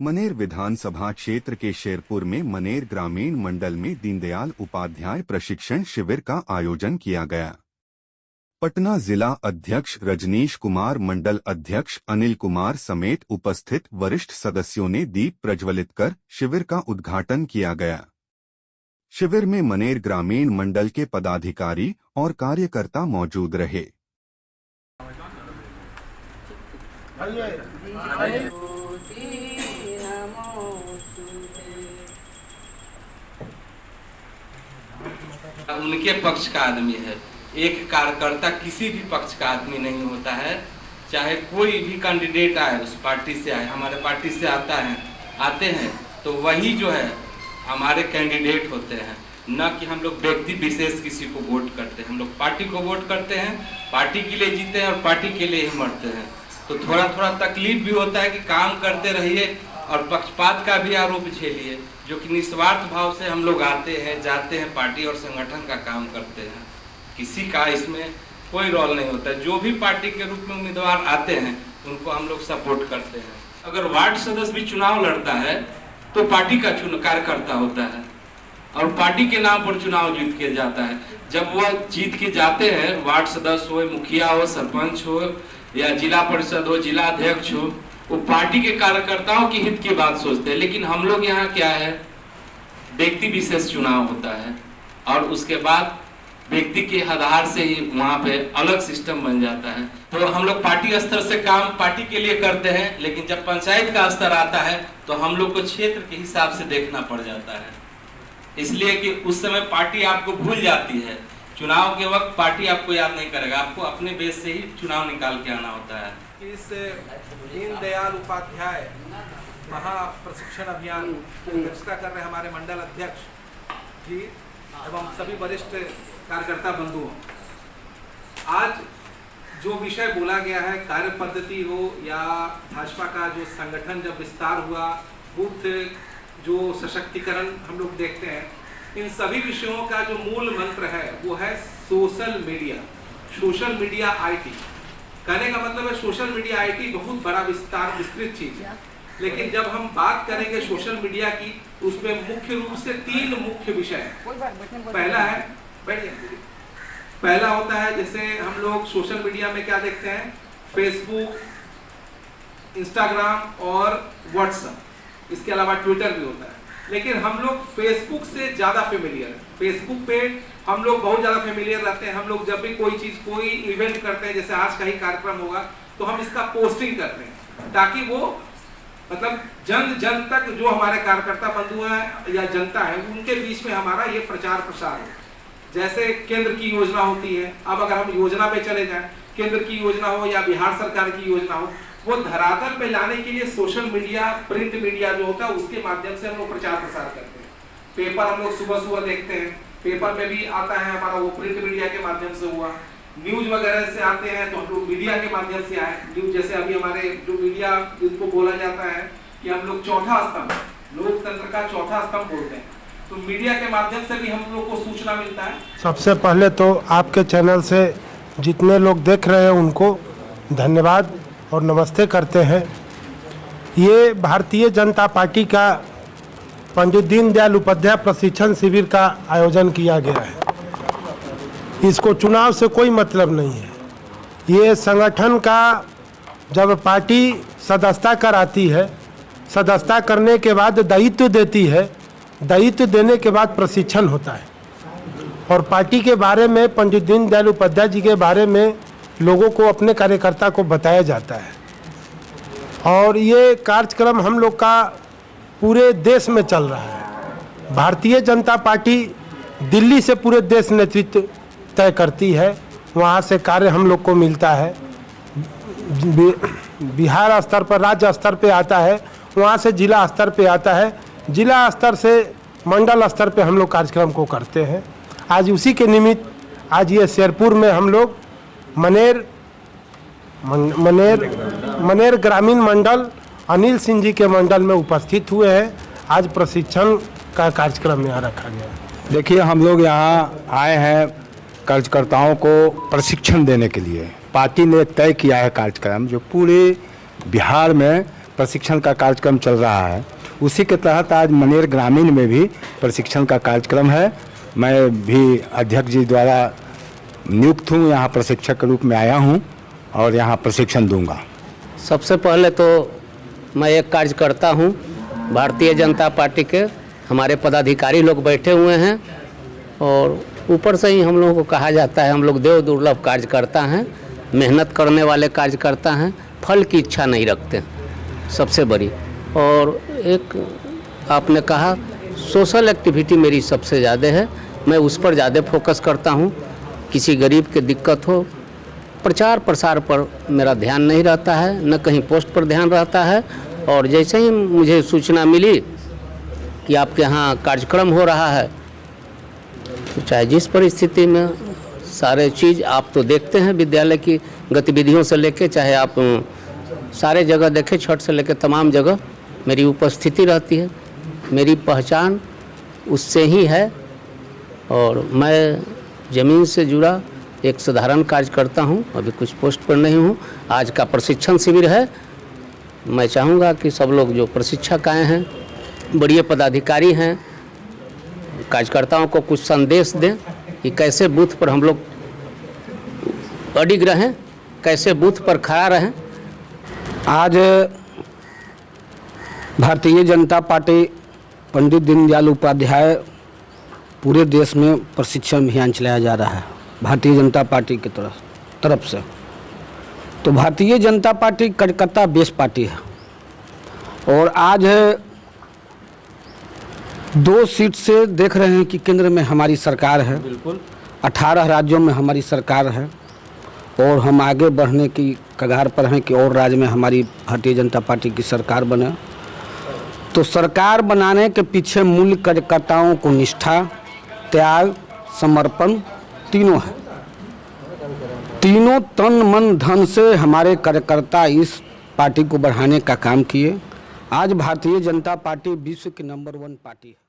मनेर विधानसभा क्षेत्र के शेरपुर में मनेर ग्रामीण मंडल में दीनदयाल उपाध्याय प्रशिक्षण शिविर का आयोजन किया गया। पटना जिला अध्यक्ष रजनीश कुमार, मंडल अध्यक्ष अनिल कुमार समेत उपस्थित वरिष्ठ सदस्यों ने दीप प्रज्वलित कर शिविर का उद्घाटन किया गया। शिविर में मनेर ग्रामीण मंडल के पदाधिकारी और कार्यकर्ता मौजूद रहे। उनके पक्ष का आदमी है। एक कार्यकर्ता किसी भी पक्ष का आदमी नहीं होता है, चाहे कोई भी कैंडिडेट आए, उस पार्टी से आए, हमारे पार्टी से आते हैं तो वही जो है हमारे कैंडिडेट होते हैं, न कि हम लोग व्यक्ति विशेष किसी को वोट करते हैं। हम लोग पार्टी को वोट करते हैं, पार्टी के लिए जीते हैं और पार्टी के लिए ही मरते हैं। तो थोड़ा थोड़ा तकलीफ भी होता है कि काम करते रहिए और पक्षपात का भी आरोप झेलिए, जो कि निस्वार्थ भाव से हम लोग आते हैं, जाते हैं, पार्टी और संगठन का काम करते हैं। किसी का इसमें कोई रोल नहीं होता है। जो भी पार्टी के रूप में उम्मीदवार आते हैं उनको हम लोग सपोर्ट करते हैं। अगर वार्ड सदस्य भी चुनाव लड़ता है तो पार्टी का कार्यकर्ता होता है और पार्टी के नाम पर चुनाव जीत के जाता है। जब वह जीत के जाते हैं, वार्ड सदस्य हो, मुखिया हो, सरपंच हो या जिला परिषद हो, जिला अध्यक्ष हो, वो पार्टी के कार्यकर्ताओं की हित की बात सोचते हैं। लेकिन हम लोग यहाँ क्या है, व्यक्ति विशेष चुनाव होता है और उसके बाद व्यक्ति के आधार से ही वहाँ पे अलग सिस्टम बन जाता है। तो हम लोग पार्टी स्तर से काम पार्टी के लिए करते हैं, लेकिन जब पंचायत का स्तर आता है तो हम लोग को क्षेत्र के हिसाब से देखना पड़ जाता है। इसलिए कि उस समय पार्टी आपको भूल जाती है। चुनाव के वक्त पार्टी आपको याद नहीं करेगा, आपको अपने बेस से ही चुनाव निकाल के आना होता है। इस दीनदयाल उपाध्याय महाप्रशिक्षण अभियान की अध्यक्षता कर रहे हमारे मंडल अध्यक्ष जी एवं सभी वरिष्ठ कार्यकर्ता बंधुओं, आज जो विषय बोला गया है, कार्य पद्धति हो या भाजपा का जो संगठन जब विस्तार हुआ, बूथ जो सशक्तिकरण हम लोग देखते हैं, इन सभी विषयों का जो मूल मंत्र है वो है सोशल मीडिया आईटी। कहने का मतलब है सोशल मीडिया आईटी बहुत बड़ा विस्तृत चीज है, लेकिन जब हम बात करेंगे सोशल मीडिया की, उसमें मुख्य रूप से 3 मुख्य विषय है। पहला होता है, जैसे हम लोग सोशल मीडिया में क्या देखते हैं, फेसबुक, इंस्टाग्राम और व्हाट्सएप, इसके अलावा ट्विटर भी होता है। लेकिन हम लोग फेसबुक से ज्यादा फेमिलियर है। फेसबुक पे हम लोग बहुत ज्यादा फेमिलियर रहते हैं। हम लोग जब भी कोई इवेंट करते हैं, जैसे आज का ही कार्यक्रम होगा, तो हम इसका पोस्टिंग करते हैं ताकि वो मतलब जन तक जो हमारे कार्यकर्ता बंधु हैं या जनता है, उनके बीच में हमारा ये प्रचार प्रसार हो। जैसे केंद्र की योजना होती है, अब अगर हम योजना पे चले जाएं, केंद्र की योजना हो या बिहार सरकार की योजना हो, वो धरातल पे लाने के लिए सोशल मीडिया, प्रिंट मीडिया जो होता है, उसके माध्यम से हम लोग प्रचार प्रसार करते हैं। पेपर हम लोग सुबह देखते हैं, पेपर में भी आता है हमारा, वो प्रिंट मीडिया के माध्यम से हुआ। न्यूज वगैरह से आते हैं तो हम लोग मीडिया के माध्यम से आए। न्यूज जैसे अभी हमारे जो मीडिया, जिनको बोला जाता है कि हम लोग चौथा स्तंभ, लोकतंत्र का चौथा स्तंभ बोलते हैं, तो मीडिया के माध्यम से भी हम लोग को सूचना मिलता है। सबसे पहले तो आपके चैनल से जितने लोग देख रहे हैं उनको धन्यवाद और नमस्ते करते हैं। ये भारतीय जनता पार्टी का पंडित दीनदयाल उपाध्याय प्रशिक्षण शिविर का आयोजन किया गया है। इसको चुनाव से कोई मतलब नहीं है। ये संगठन का जब पार्टी सदस्यता कराती है, सदस्यता करने के बाद दायित्व देती है, दायित्व देने के बाद प्रशिक्षण होता है और पार्टी के बारे में, पंडित दीनदयाल उपाध्याय जी के बारे में लोगों को, अपने कार्यकर्ता को बताया जाता है। और ये कार्यक्रम हम लोग का पूरे देश में चल रहा है। भारतीय जनता पार्टी दिल्ली से पूरे देश नेतृत्व तय करती है, वहाँ से कार्य हम लोग को मिलता है। बिहार स्तर पर राज्य स्तर पे आता है, वहाँ से जिला स्तर पे आता है, जिला स्तर से मंडल स्तर पे हम लोग कार्यक्रम को करते हैं। आज उसी के निमित्त आज ये शेरपुर में हम लोग मनेर ग्रामीण मंडल अनिल सिंह जी के मंडल में उपस्थित हुए हैं। आज प्रशिक्षण का कार्यक्रम यहाँ रखा गया। देखिए, हम लोग यहाँ आए हैं कार्यकर्ताओं को प्रशिक्षण देने के लिए। पार्टी ने तय किया है कार्यक्रम जो पूरे बिहार में प्रशिक्षण का कार्यक्रम चल रहा है, उसी के तहत आज मनेर ग्रामीण में भी प्रशिक्षण का कार्यक्रम है। मैं भी अध्यक्ष जी द्वारा नियुक्त हूँ, यहाँ प्रशिक्षक के रूप में आया हूँ और यहाँ प्रशिक्षण दूंगा। सबसे पहले तो मैं एक कार्यकर्ता हूँ भारतीय जनता पार्टी के। हमारे पदाधिकारी लोग बैठे हुए हैं और ऊपर से ही हम लोगों को कहा जाता है हम लोग देव दुर्लभ कार्यकर्ता हैं, मेहनत करने वाले कार्यकर्ता हैं, फल की इच्छा नहीं रखते सबसे बड़ी। और एक आपने कहा सोशल एक्टिविटी मेरी सबसे ज़्यादा है, मैं उस पर ज़्यादा फोकस करता हूँ। किसी गरीब के दिक्कत हो, प्रचार प्रसार पर मेरा ध्यान नहीं रहता है, न कहीं पोस्ट पर ध्यान रहता है। और जैसे ही मुझे सूचना मिली कि आपके यहाँ कार्यक्रम हो रहा है, तो चाहे जिस परिस्थिति में सारे चीज़ आप तो देखते हैं, विद्यालय की गतिविधियों से लेके चाहे आप सारे जगह देखें, छठ से लेकर तमाम जगह मेरी उपस्थिति रहती है। मेरी पहचान उससे ही है और मैं ज़मीन से जुड़ा एक साधारण कार्यकर्ता हूँ, अभी कुछ पोस्ट पर नहीं हूँ। आज का प्रशिक्षण शिविर है, मैं चाहूँगा कि सब लोग जो प्रशिक्षक आए हैं, बड़े पदाधिकारी हैं, कार्यकर्ताओं को कुछ संदेश दें कि कैसे बूथ पर हम लोग अडिग रहें, कैसे बूथ पर खड़ा रहें। आज भारतीय जनता पार्टी पंडित दीनदयाल उपाध्याय पूरे देश में प्रशिक्षण अभियान चलाया जा रहा है भारतीय जनता पार्टी की तरफ से। तो भारतीय जनता पार्टी कार्यकर्ता बेस पार्टी है और आज 2 सीट से देख रहे हैं कि केंद्र में हमारी सरकार है, 18 राज्यों में हमारी सरकार है और हम आगे बढ़ने की कगार पर हैं कि और राज्य में हमारी भारतीय जनता पार्टी की सरकार बने। तो सरकार बनाने के पीछे मूल कार्यकर्ताओं को निष्ठा, त्याग, समर्पण तीनों है। तीनों तन मन धन से हमारे कार्यकर्ता इस पार्टी को बढ़ाने का काम किए। आज भारतीय जनता पार्टी विश्व की नंबर 1 पार्टी है।